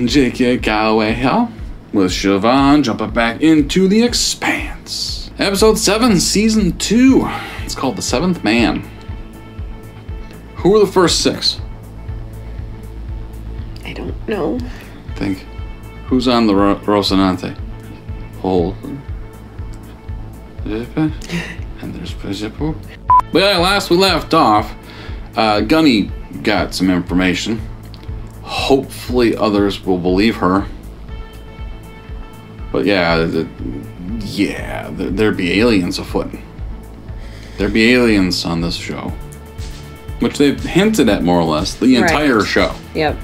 J.K. Calloway Hell with Siobhan jumping back into The Expanse. Episode 7, Season 2. It's called The Seventh Man. Who were the first 6? I don't know. Think. Who's on the Rocinante? Hold. And there's Principal. But yeah, last we left off, Gunny got some information. Hopefully others will believe her. But yeah, there'd be aliens afoot. There'd be aliens on this show. Which they've hinted at more or less, the entire show. Yep.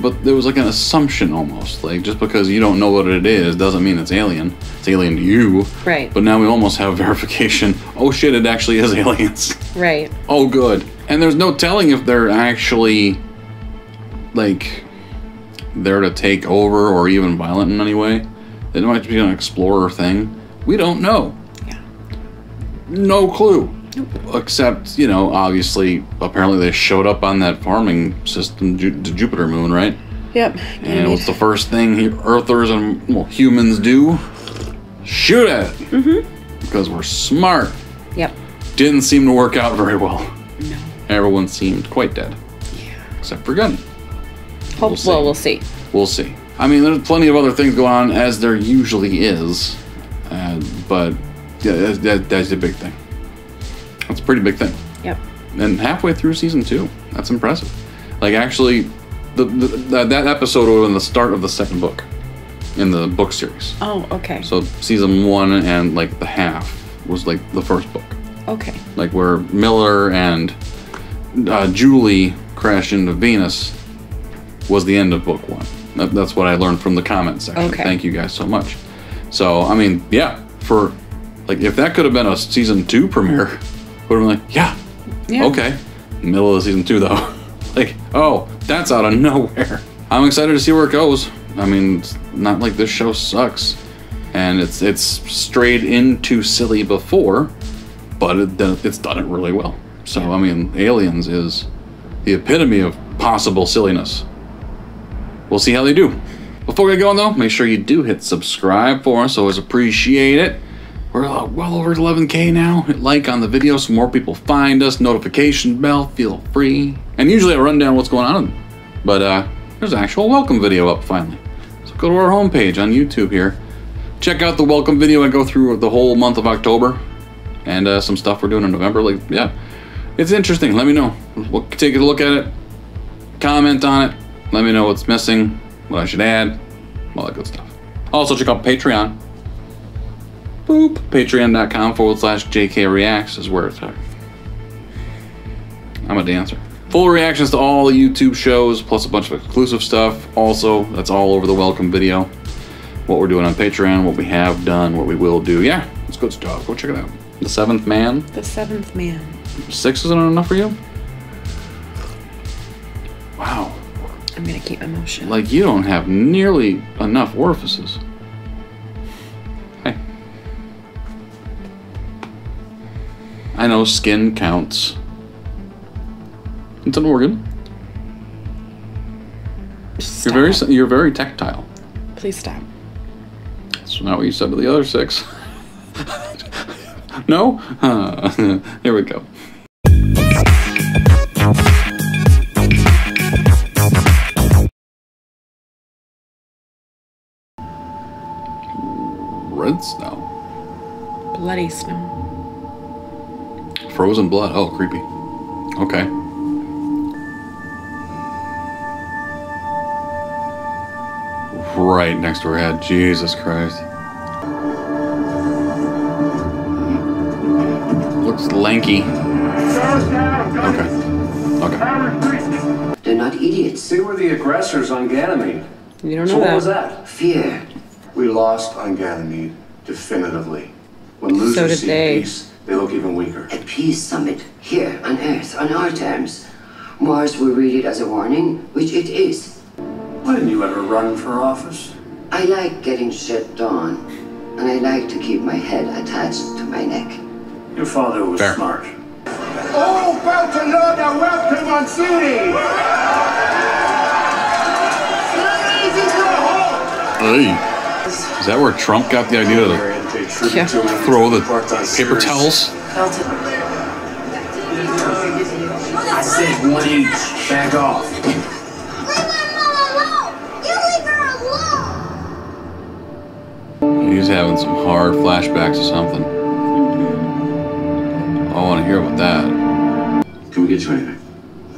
But there was like an assumption almost. Like, just because you don't know what it is doesn't mean it's alien. It's alien to you. Right. But now we almost have verification. Oh shit, it actually is aliens. Right. Oh good. And there's no telling if they're actually, like, there to take over or even violent in any way. It might be an explorer thing. We don't know. Yeah. No clue. Nope. Except, you know, obviously, apparently they showed up on that farming system, the Jupiter moon, right? Yep. And what's the first thing Earthers and humans do? Shoot at it. Mm-hmm. Because we're smart. Yep. Didn't seem to work out very well. No. Everyone seemed quite dead. Yeah. Except for Gunny. We'll see. We'll see. I mean, there's plenty of other things going on, as there usually is. But yeah, that's a big thing. That's a pretty big thing. Yep. And halfway through season 2, that's impressive. Like, actually, that episode was in the start of the second book in the book series. Oh, okay. So season 1 and like the half was like the first book. Okay. Like where Miller and Julie crash into Venus was the end of book 1. That's what I learned from the comment section. Okay. Thank you guys so much. So, I mean, yeah, for like, if that could have been a season 2 premiere, would have been like, yeah, okay. Middle of season 2 though. Like, oh, that's out of nowhere. I'm excited to see where it goes. I mean, it's not like this show sucks. And it's strayed into silly before, but it's done it really well. So, I mean, Aliens is the epitome of possible silliness. We'll see how they do. Before we get going though, make sure you do hit subscribe for us. Always appreciate it. We're well over 11K now. Hit like on the video so more people find us. Notification bell, feel free. And usually I run down what's going on. But there's an actual welcome video up finally. So go to our homepage on YouTube here. Check out the welcome video. I go through the whole month of October. And some stuff we're doing in November. Like, yeah, it's interesting. Let me know. We'll take a look at it. Comment on it. Let me know what's missing, what I should add, all that good stuff. Also check out Patreon. Boop. Patreon.com/JK Reacts is where it's at. I'm a dancer. Full reactions to all the YouTube shows, plus a bunch of exclusive stuff. Also, that's all over the welcome video. What we're doing on Patreon, what we have done, what we will do. Yeah, it's good stuff. Go check it out. The Seventh Man. The Seventh Man. 6 isn't enough for you? Wow. I'm gonna keep my mouth shut. Like, you don't have nearly enough orifices. Hey. I know skin counts. It's an organ. Stop. You're very tactile. Please stop. That's not what you said to the other 6. No? Here we go. Red snow. Bloody snow. Frozen blood. Oh, creepy. Okay. Right next to her head. Jesus Christ. Looks lanky. Okay. Okay. They're not idiots. They were the aggressors on Ganymede. You don't know So that. what was that? Fear. We lost on Ganymede, definitively. When So losers did see they. peace, they look even weaker. A peace summit here on Earth on our terms. Mars will read it as a warning, which it is. Why didn't you ever run for office? I like getting shit done, and I like to keep my head attached to my neck. Your father was Fair. smart. Oh, Barcelona, welcome on city! Hey. Is that where Trump got the idea to throw the paper towels? I said 1 each. Back off. He's having some hard flashbacks or something. I want to hear about that. Can we get you anything?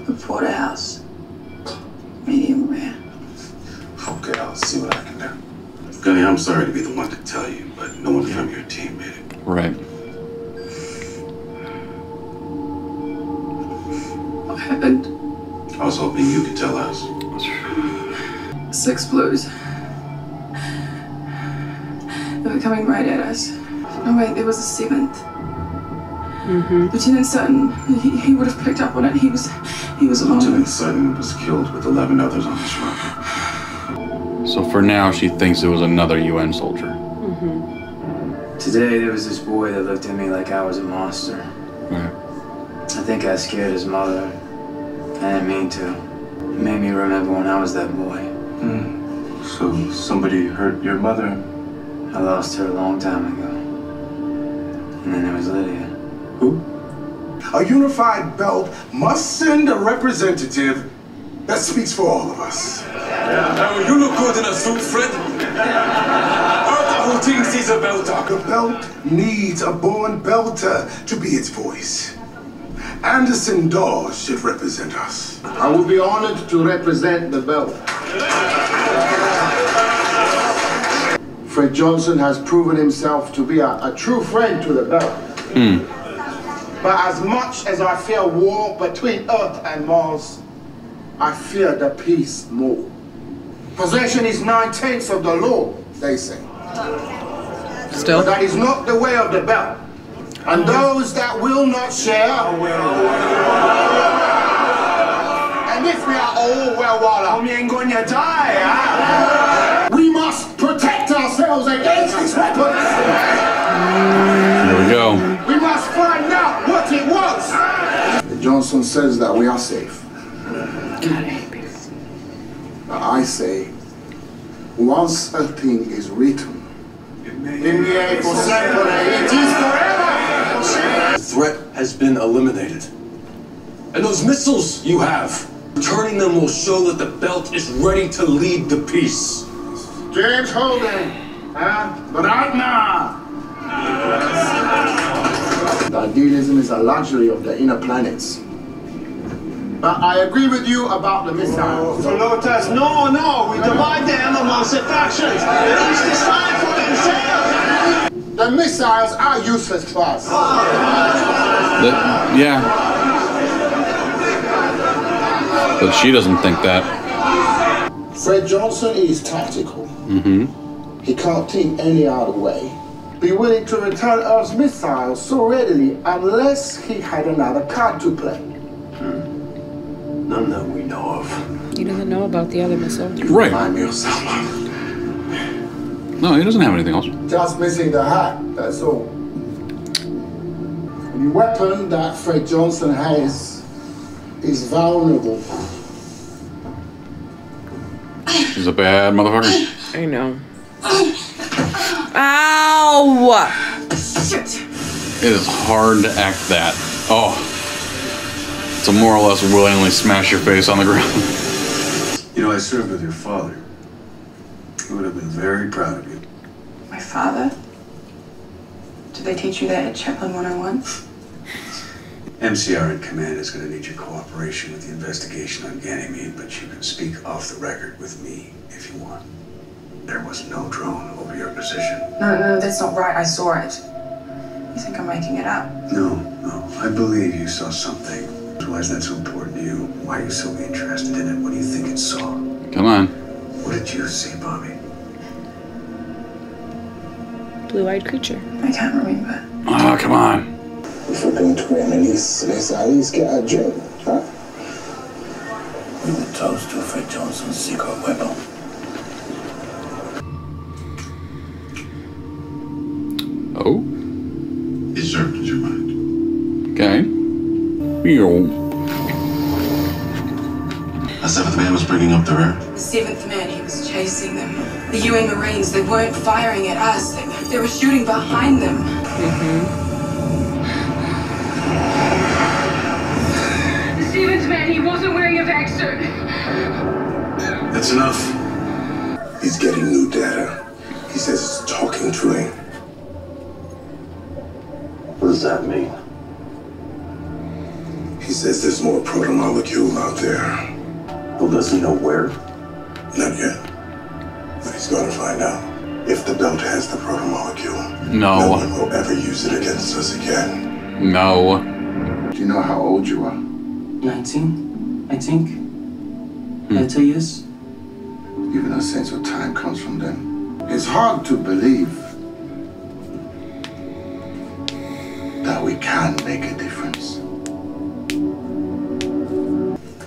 The porterhouse. Medium rare. Okay, I'll see what I can do. Gunny, I'm sorry to be the one to tell you, but no one from your team made it. Right. What happened? I was hoping you could tell us. 6 blues. They were coming right at us. No, wait, there was a 7th. Lieutenant Sutton, he would have picked up on it. He was alone. Lieutenant Sutton was killed with 11 others on this run. So for now, she thinks it was another UN soldier. Today, there was this boy that looked at me like I was a monster. Yeah. I think I scared his mother. I didn't mean to. It made me remember when I was that boy. So somebody hurt your mother? I lost her a long time ago. And then there was Lydia. Who? A unified belt must send a representative that speaks for all of us. Oh, you look good in a suit, Fred. Who thinks he's a belter? The belt needs a born belter to be its voice. Anderson Dawes should represent us. I would be honored to represent the belt. Fred Johnson has proven himself to be a true friend to the belt. But as much as I fear war between Earth and Mars, I fear the peace more. Possession is 9/10 of the law, they say. Still. But that is not the way of the belt. And those that will not share, and if we are all we must protect ourselves against this weapon. Here we go. We must find out what it was. Johnson says that we are safe. I say, once a thing is written, it is forever. The threat has been eliminated. And those missiles you have, turning them will show that the belt is ready to lead the peace. James Holden, but right now. Idealism is a luxury of the inner planets. But I agree with you about the missiles. Lotus, no, we divide them amongst the factions. Each decide for themselves. The missiles are useless to us. Yeah. But she doesn't think that. Fred Johnson is tactical. He can't think any other way. Be willing to return Earth's missiles so readily unless he had another card to play. None that we know of. He doesn't know about the other missile. Right. Remind me of someone. No, he doesn't have anything else. Just missing the hat, that's all. The weapon that Fred Johnson has is vulnerable. He's a bad motherfucker. I know. Ow! Shit. It is hard to act that. Oh. To more or less willingly smash your face on the ground. You know, I served with your father. He would have been very proud of you. My father? Did they teach you that at Chaplain 101? MCR in command is going to need your cooperation with the investigation on Ganymede, but you can speak off the record with me if you want. There was no drone over your position. No, that's not right. I saw it. You think I'm making it up? No. I believe you saw something. Why is that so important to you? Why are you so interested in it? What do you think it saw? Come on. What did you see, Bobby? Blue-eyed creature. I can't remember. Oh, come on. If we're going to reminisce, let's at least get a drink, huh? We would toast to Fred Johnson's secret weapon. Oh? Deserted your mind. Okay. Yo. A seventh man was bringing up the rear. The seventh man, he was chasing them. The UN Marines, they weren't firing at us. They were shooting behind them. The seventh man, he wasn't wearing a vac suit. That's enough. He's getting new data. He says it's talking to him. What does that mean? He says there's more protomolecule out there. Well, does he know where? Not yet. But he's going to find out. If the belt has the protomolecule, no one will ever use it against us again. No. Do you know how old you are? 19, I think. 30 years. Even a sense of time comes from them. It's hard to believe that we can make a difference.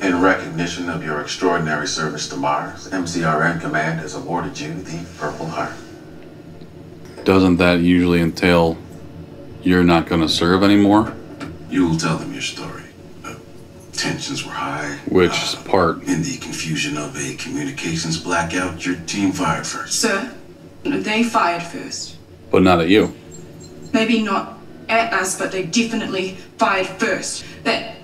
In recognition of your extraordinary service to Mars, MCRN Command has awarded you the Purple Heart. Doesn't that usually entail you're not going to serve anymore? You will tell them your story. Tensions were high. Which part? In the confusion of a communications blackout, your team fired first. Sir, they fired first. But not at you. Maybe not at us, but they definitely fired first. That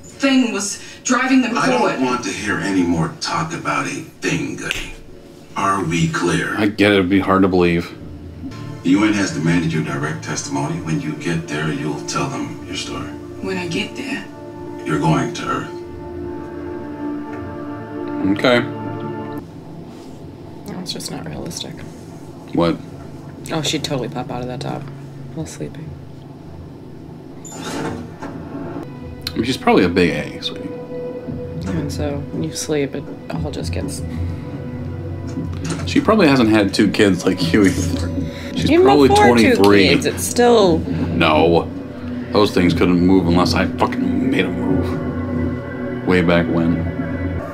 thing was driving them forward. I don't want to hear any more talk about a thing, Goody. Are we clear? I get it, it'd be hard to believe. The UN has demanded your direct testimony. When you get there, you'll tell them your story. When I get there. You're going to Earth. Okay. That's just not realistic. What? Oh, she'd totally pop out of that top while sleeping. I mean, she's probably a big A, sweetie. And so when you sleep, it all just gets... She probably hasn't had 2 kids like you either. She's Even probably before 23. 2 kids, it's still... No. Those things couldn't move unless I fucking made them move. Way back when.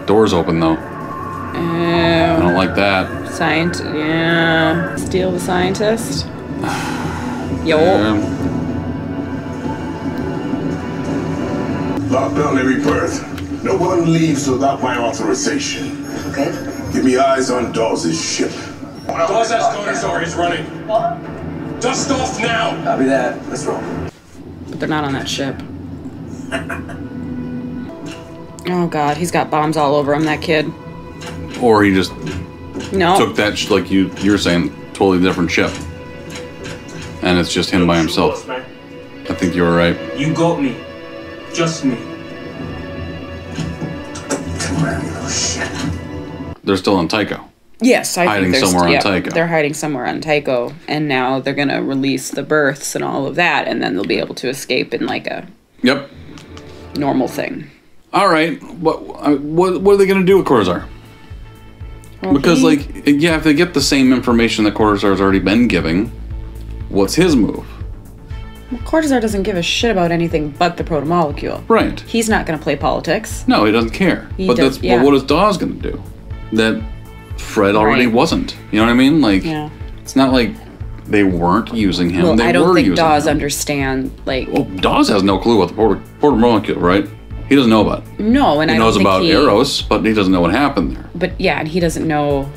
Doors open though. I don't like that. Yeah. Steal the scientist. Yo. Lock down every berth. No one leaves without my authorization. Okay. Give me eyes on Dawes' ship. Dawes Ozark is running. What? Dust off now! Copy that. Let's roll. But they're not on that ship. Oh god, he's got bombs all over him, that kid. Or he just No. took that, like you were saying, totally different ship. And it's just him by himself. I think you were right. You got me. Just me. Come around, you little shit. They're still in Tycho. Yes, I hiding think somewhere on Tycho. They're hiding somewhere on Tycho, and now they're gonna release the births and all of that, and then they'll be able to escape in like a normal thing. All right, what are they gonna do with Cortazar? Well, Because if they get the same information that Cortazar's already been giving, what's his move? Well, Cortazar doesn't give a shit about anything but the protomolecule. Right. He's not gonna play politics. No, he doesn't care. But what is Dawes gonna do? That Fred already wasn't. You know what I mean? Like, it's not like they weren't using him. Well, they I don't were think using Dawes him. understand, like... Well, Dawes has no clue about the protomolecule, right? He doesn't know about it. No, and he I don't knows think about Eros, but he doesn't know what happened there. But yeah, and he doesn't know...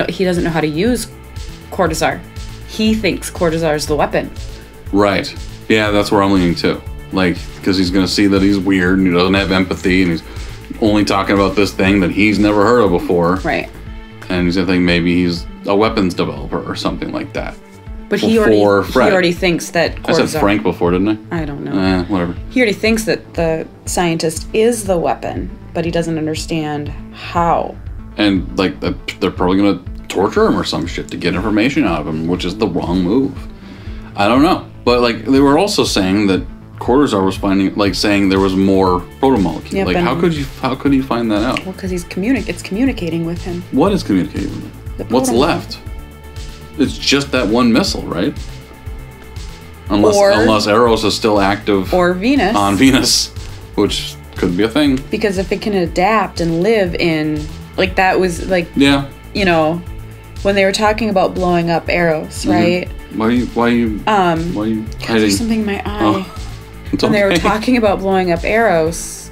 He doesn't know how to use Cortazar. He thinks Cortazar's the weapon. Right. Yeah, that's where I'm leaning too. Like, because he's going to see that he's weird and he doesn't have empathy and he's only talking about this thing that he's never heard of before. Right. And he's going to think maybe he's a weapons developer or something like that. But he already thinks that Cortazar... I said Frank before, didn't I? I don't know. Whatever. He already thinks that the scientist is the weapon, but he doesn't understand how. And, like, they're probably going to torture him or some shit to get information out of him, which is the wrong move. I don't know. But, like, they were also saying that Cortazar was saying there was more protomolecule. Yep, like, how could he find that out? Well, because it's communicating with him. What is communicating with him? What's left? It's just that one missile, right? Unless Eros is still active. Or Venus. On Venus, which could be a thing. Because if it can adapt and live in, like, that was like, yeah, you know, when they were talking about blowing up Eros, right? Why are you hiding? There's something in my eye. Oh, when they were talking about blowing up Eros,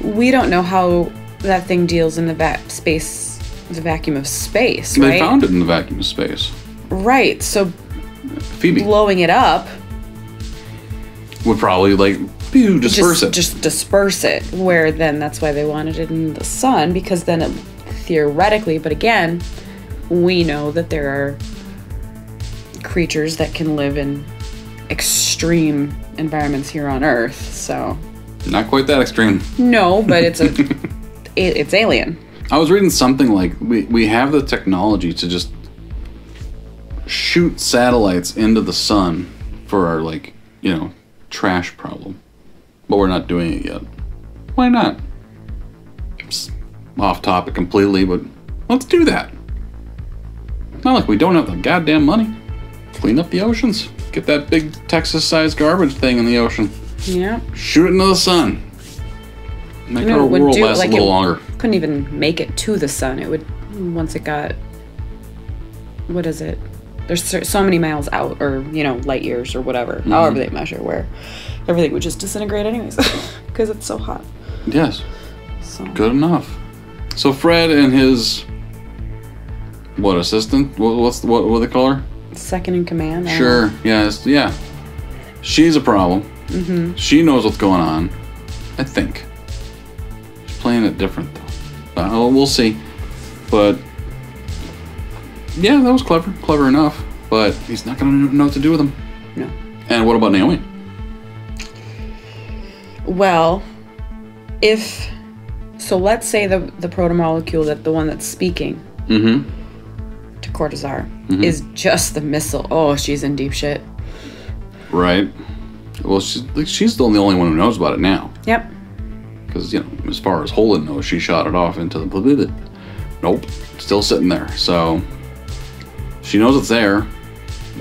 we don't know how that thing deals in the vacuum of space, right? They found it in the vacuum of space. Right, so Phoebe blowing it up would probably disperse it. Just disperse it, where then that's why they wanted it in the sun, because then it theoretically, but again, we know that there are creatures that can live in extreme environments here on Earth, so... Not quite that extreme. No, but it's it's alien. I was reading something like, we have the technology to just shoot satellites into the sun for our, trash problem. But we're not doing it yet. Why not? It's off topic completely, but let's do that. Not like we don't have the goddamn money. Clean up the oceans. Get that big Texas-sized garbage thing in the ocean. Yeah. Shoot it into the sun. Make our world last a little longer. Couldn't even make it to the sun. It would, once it got, what is it? There's so many miles out, or, light years or whatever, however they measure, where everything would just disintegrate anyways, because it's so hot. Yes. So. Good enough. So Fred and his, assistant? What do they call her? Second in command. Sure. Yes. Yeah. She's a problem. She knows what's going on. I think. She's playing it different though. We'll see. But yeah, that was clever. Clever enough. But he's not going to know what to do with him. No. And what about Naomi? Well, so let's say the protomolecule, that the one that's speaking to Cortazar is just the missile. Oh, she's in deep shit. Right. Well, she's the only one who knows about it now. Yep. Because, as far as Holden knows, she shot it off into the... Nope. Still sitting there. So, she knows it's there.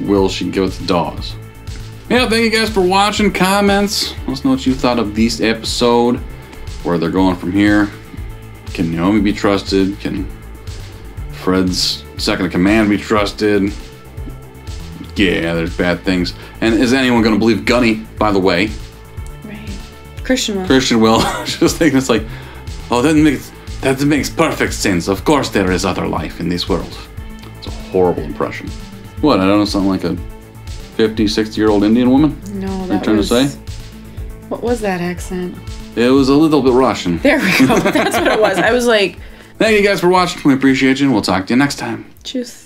Will she give it to Dawes? Yeah, thank you guys for watching. Comments. Let us know what you thought of this episode. Where they're going from here. Can Naomi be trusted? Can Fred's second in command be trusted? Yeah, there's bad things. And is anyone going to believe Gunny, by the way? Right. Christian will. Christian will. Just thinking it's like, oh, that makes perfect sense. Of course there is other life in this world. It's a horrible impression. What, I don't know, something like a 50, 60-year-old Indian woman? No, that trying to say? What was that accent? It was a little bit Russian. There we go. That's what it was. I was like... Thank you guys for watching. We appreciate you, and we'll talk to you next time. Tschüss.